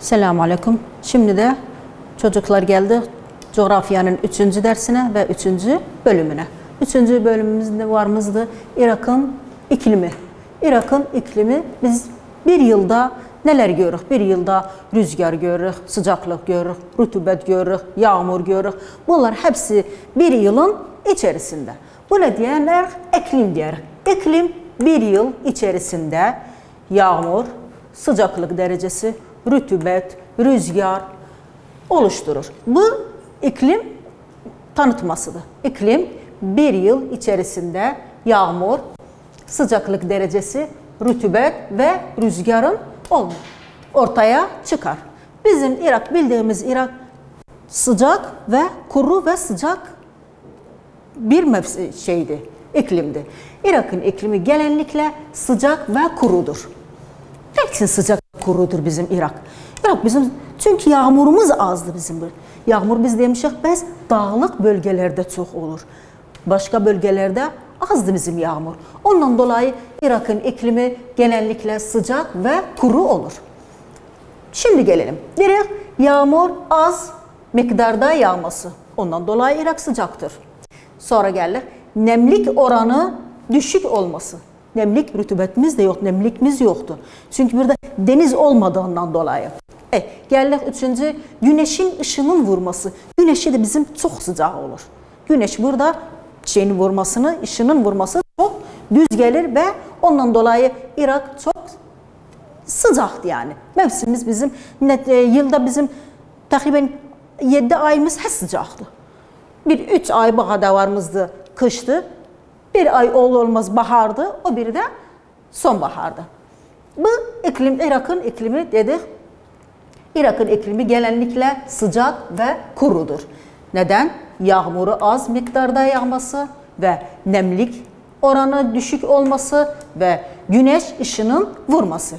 Selamun Aleyküm. Şimdi de çocuklar geldi coğrafyanın 3. dersine ve 3. bölümüne. 3. bölümümüzde varımızdı Irak'ın iklimi. Irak'ın iklimi biz bir yılda neler görürük? Bir yılda rüzgar görürük, sıcaklık görürük, rutubet görürük, yağmur görürük. Bunlar hepsi bir yılın içerisinde. Bu ne diyenler? İklim diyor. İklim bir yıl içerisinde yağmur, sıcaklık derecesi, rutubet, rüzgar oluşturur. Bu iklim tanıtmasıdır. İklim bir yıl içerisinde yağmur, sıcaklık derecesi, rutubet ve rüzgarın ortaya çıkar. Bizim Irak, bildiğimiz Irak sıcak ve kuru ve sıcak bir iklimdi. Irak'ın iklimi genellikle sıcak ve kurudur. Hepsi sıcak kurudur bizim Irak. Irak bizim, çünkü yağmurumuz azdı bizim. Yağmur biz demişik, biz dağlık bölgelerde çok olur. Başka bölgelerde azdı bizim yağmur. Ondan dolayı Irak'ın iklimi genellikle sıcak ve kuru olur. Şimdi gelelim. Direkt yağmur az miktarda yağması. Ondan dolayı Irak sıcaktır. Sonra gelir nemlik oranı düşük olması. Nemlik, rutubetimiz de yok, nemlikimiz yoktu. Çünkü burada deniz olmadığından dolayı. Geldik 3. güneşin ışının vurması. Güneşi de bizim çok sıcak olur. Güneş burada ışının vurması çok düz gelir ve ondan dolayı Irak çok sıcaktı yani. Mevsimimiz bizim, yılda bizim takriben 7 ayımız hep sıcaktı. 3 ay bahada varımızdı, kıştı. Bir ay olmaz bahardı, o biri de sonbahardı. Bu iklim, Irak'ın iklimi dedik. Irak'ın iklimi genellikle sıcak ve kurudur. Neden? Yağmuru az miktarda yağması ve nemlik oranı düşük olması ve güneş ışının vurması.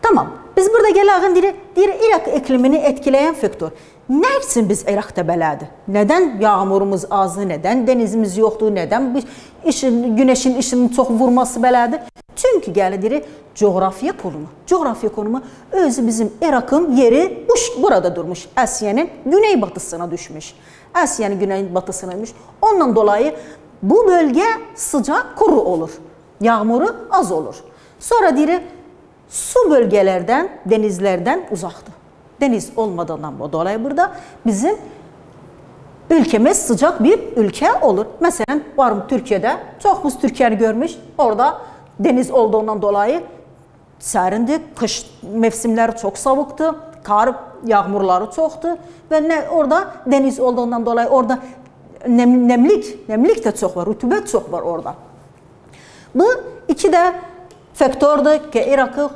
Tamam. Biz burada gelen Irak iklimini etkileyen faktör. Ne için biz Irak'ta belədi? Neden yağmurumuz azdı? Neden denizimiz yoktu? Neden güneşin ışının çok vurması belədi? Çünkü gəlir coğrafya konumu. Coğrafya konumu özü bizim Irak'ın yeri burada durmuş. Asya'nın güneybatısına düşmüş. Asya'nın güneybatısına düşmüş. Ondan dolayı bu bölge sıcak, kuru olur. Yağmuru az olur. Sonra su bölgelerden, denizlerden uzaktı. Deniz olmadığından dolayı burada bizim ülkemiz sıcak bir ülke olur. Mesela varım Türkiye'de, çoğumuz Türkiye'yi görmüş. Orada deniz olduğundan dolayı serindi. Kış mevsimleri çok soğuktu. Kar yağmurları çoktu. Ve orada deniz olduğundan dolayı orada nemlik de çok var. Rutubet çok var orada. Bu iki de faktördür ki Irak'ın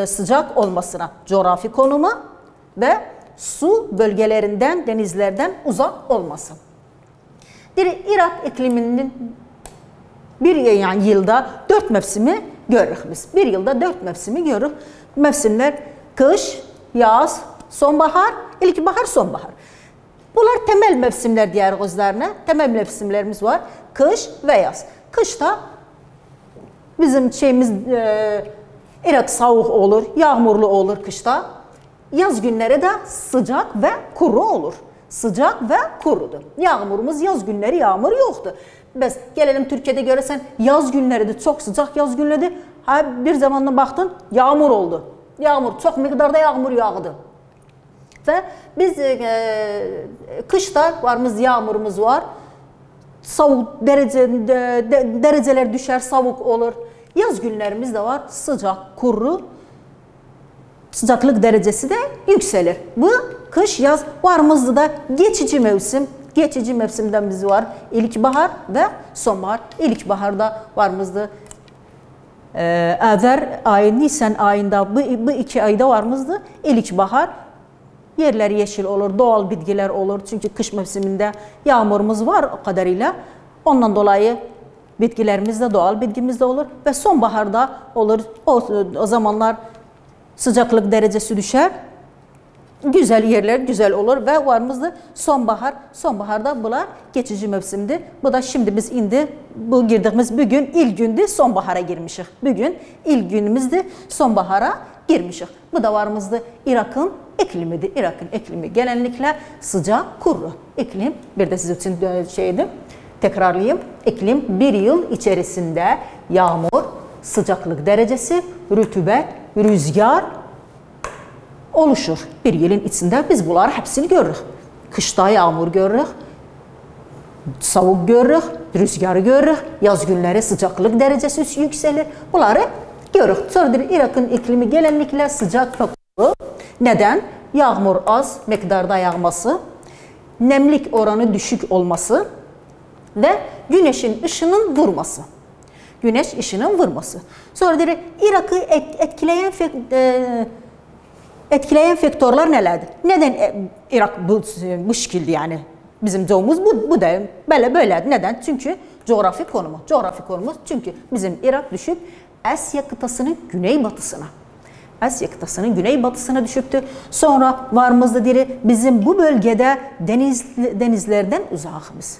sıcak olmasına, coğrafi konumu ve su bölgelerinden, denizlerden uzak olması. Irak ikliminin yılda 4 mevsimi görürük biz. Bir yılda 4 mevsimi görürük. Mevsimler kış, yaz, sonbahar, ilkbahar, sonbahar. Bunlar temel mevsimler diğer gözlerine. Temel mevsimlerimiz var. Kış ve yaz. Kışta bizim Irak soğuk olur, yağmurlu olur kışta. Yaz günleri de sıcak ve kuru olur. Sıcak ve kurudur. Yağmurumuz yaz günleri yağmur yoktu. Biz gelelim Türkiye'de görürsen yaz günleri de çok sıcak yaz günleri. Bir zamanla baktın yağmur oldu. Yağmur, çok miktarda yağmur yağdı. Ve biz kışta yağmurumuz var. Soğuk dereceler düşer, soğuk olur. Yaz günlerimiz de var. Sıcak, kuru. Sıcaklık derecesi de yükselir. Bu kış, yaz varımızda da geçici mevsim. Geçici mevsimden biz var. İlkbahar ve sonbahar. İlkbaharda varımızda Azər ayı, Nisan ayında bu 2 ayda varımızda ilkbahar. Yerler yeşil olur, doğal bitkiler olur. Çünkü kış mevsiminde yağmurumuz var o kadarıyla. Ondan dolayı bitkilerimiz de doğal bitkimiz de olur. Ve sonbaharda olur. O zamanlar sıcaklık derecesi düşer. Güzel yerler güzel olur ve varımızda sonbahar. Sonbaharda bunlar geçici mevsimdi. Bu da şimdi biz bu girdiğimiz bugün ilk gündü, sonbahara girmişik. Bugün ilk günümüzdü, sonbahara girmişik. Bu da varımızdı Irak'ın iklimidir. Irak'ın iklimi genellikle sıcak, kuru iklim. Bir de siz için şeydi, tekrarlayayım. İklim bir yıl içerisinde yağmur, sıcaklık derecesi, rütubet, rüzgar oluşur. Bir yılın içinde biz bunları hepsini görürük. Kışta yağmur görürük, soğuk görürük, rüzgarı görürük, yaz günleri sıcaklık derecesi yükselir. Bunları görürük. Sonra Irak'ın iklimi genellikle sıcak ve kuru. Neden? Yağmur az miktarda yağması, nemlik oranı düşük olması ve güneşin ışının vurması. Güneş ışının vurması. Sonra Irak'ı etkileyen faktörler nelerdir? Neden Irak bu şekilde yani? Bizim çoğumuz bu da böyledir. Neden? Çünkü coğrafi konumu. Coğrafi konumuz çünkü bizim Irak düşüp Asya kıtasının güneybatısına. Asya kıtasının güneybatısına düşüptü. Sonra varımızda bizim bu bölgede denizlerden uzağımız.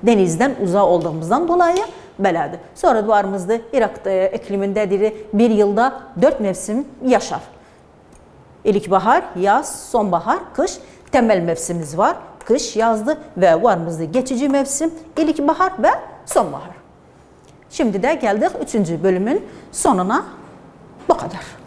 Denizden uzak olduğumuzdan dolayı belədir. Sonra varımızda Irak ikliminde bir yılda 4 mevsim yaşar. İlkbahar, yaz, sonbahar, kış. Temel mevsimimiz var. Kış, yazdı ve varımızda geçici mevsim, ilkbahar ve sonbahar. Şimdi de geldik 3. bölümün sonuna. Bu kadar.